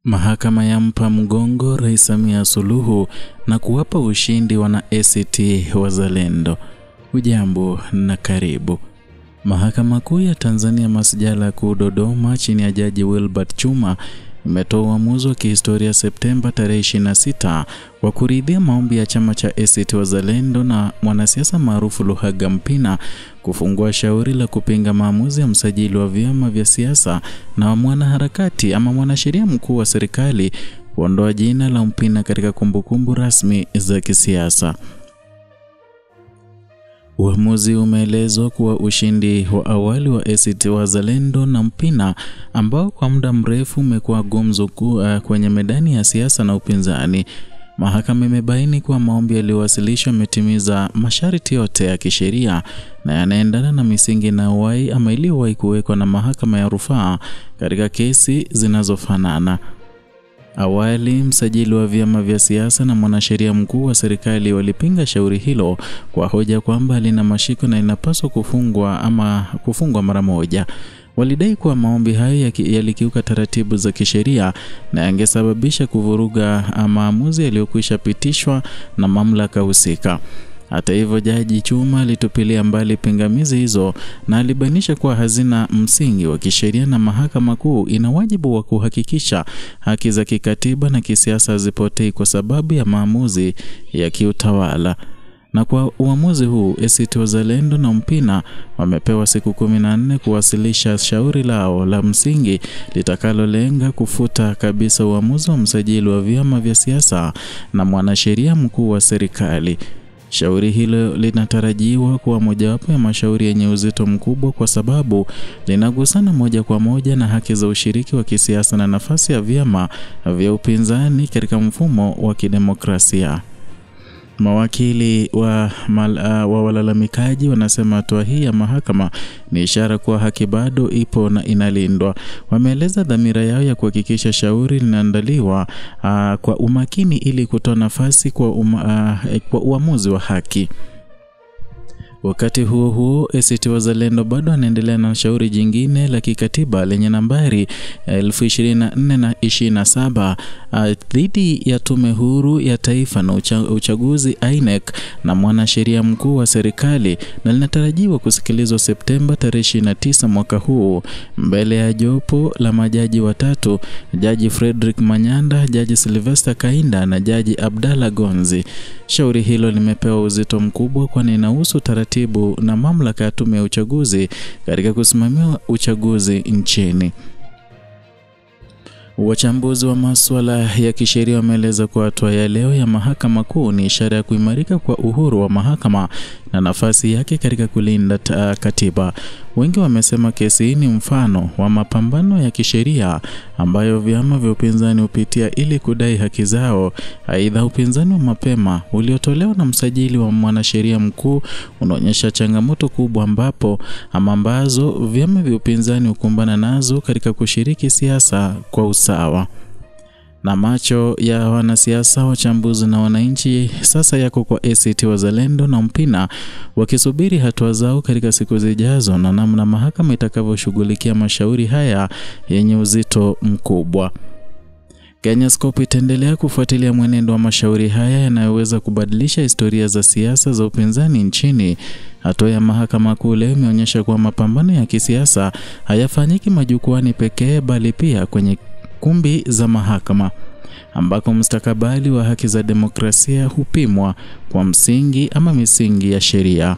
Mahakama yampa mgongo Rais Samia Suluhu na kuwapa ushindi wana ACT Wazalendo. Hujambo na karibu. Mahakama Kuu ya Tanzania Masjala Kuu Dodoma chini ya Jaji Wilbert Chuma imetoa uamuzi wa kihistoria Septemba tarehe 26 wa kuridhia maombi ya chama cha ACT Wazalendo na mwanasiasa maarufu Luhaga Mpina kufungua shauri la kupinga maamuzi ya msajili wa vyama vya siasa na mwanaharakati ama mwanasheria mkuu wa serikali kuondoa jina la Mpina katika kumbukumbu rasmi za kisiasa. Uamuzi umeelezwa kuwa ushindi wa awali wa ACT Wazalendo na Mpina ambao kwa muda mrefu umekuwa gumzo kuu kwenye medani ya siasa na upinzani. Mahakama imebaini kuwa maombi yaliyowasilishwa yametimiza masharti yote ya kisheria na yanaendana na misingi na uwai ama iliyowahi kuwekwa na mahakama ya rufaa katika kesi zinazofanana. Awali msajili wa vyama vya siasa na mwanasheria mkuu wa serikali walipinga shauri hilo kwa hoja kwamba lina mashiko na linapaswa kufungwa mara moja. Walidai kuwa maombi hayo yalikiuka taratibu za kisheria na yangesababisha kuvuruga maamuzi yaliyokwisha pitishwa na mamlaka husika. Hata hivyo, Jaji Chuma alitupilia mbali pingamizi hizo na alibainisha kuwa hazina msingi wa kisheria na Mahakama Kuu ina wajibu wa kuhakikisha haki za kikatiba na kisiasa zipotei kwa sababu ya maamuzi ya kiutawala. Na kwa uamuzi huu, ACT Wazalendo na Mpina wamepewa siku 14 kuwasilisha shauri lao la msingi litakalolenga kufuta kabisa uamuzi wa msajili wa vyama vya siasa na mwanasheria mkuu wa serikali. Shauri hilo linatarajiwa kuwa mojawapo ya mashauri yenye uzito mkubwa kwa sababu linagusana moja kwa moja na haki za ushiriki wa kisiasa na nafasi ya vyama vya upinzani katika mfumo wa kidemokrasia. Mawakili wa walalamikaji wanasema hatua hii ya mahakama ni ishara kuwa haki bado ipo na inalindwa. Wameeleza dhamira yao ya kuhakikisha shauri linaandaliwa kwa umakini ili kutoa nafasi kwa uamuzi wa haki. Wakati huo huo, ACT Wazalendo bado anaendelea na shauri jingine la kikatiba lenye nambari 1024/27 dhidi ya Tume Huru ya Taifa na Uchaguzi INEC na mwanasheria mkuu wa serikali, na linatarajiwa kusikilizwa Septemba tarehe 29 mwaka huu mbele ya jopo la majaji watatu: Jaji Frederick Manyanda, Jaji Sylvester Kainda na Jaji Abdalla Gonzi. Shauri hilo limepewa uzito mkubwa kwani inahusu taratibu na mamlaka ya tume ya uchaguzi katika kusimamia uchaguzi nchini. Wachambuzi wa masuala ya kisheria wameeleza kuwa hatua ya leo ya Mahakama Kuu ni ishara ya kuimarika kwa uhuru wa mahakama na nafasi yake katika kulinda katiba. Wengi wamesema kesi hii ni mfano wa mapambano ya kisheria ambayo vyama vya upinzani hupitia ili kudai haki zao. Aidha, upinzani wa mapema uliotolewa na msajili wa mwanasheria mkuu unaonyesha changamoto kubwa ambazo vyama vya upinzani hukumbana nazo katika kushiriki siasa kwa usawa. Na macho ya wanasiasa, wachambuzi na wananchi sasa yako kwa ACT Wazalendo na Mpina wakisubiri hatua zao katika siku zijazo na namna mahakama itakavyoshughulikia mashauri haya yenye uzito mkubwa. Kenyascope itaendelea kufuatilia mwenendo wa mashauri haya yanayoweza kubadilisha historia za siasa za upinzani nchini. Hatua ya Mahakama Kuu leo imeonyesha kuwa mapambano ya kisiasa hayafanyiki majukwani pekee bali pia kwenye kumbi za mahakama ambako mustakabali wa haki za demokrasia hupimwa kwa misingi ya sheria.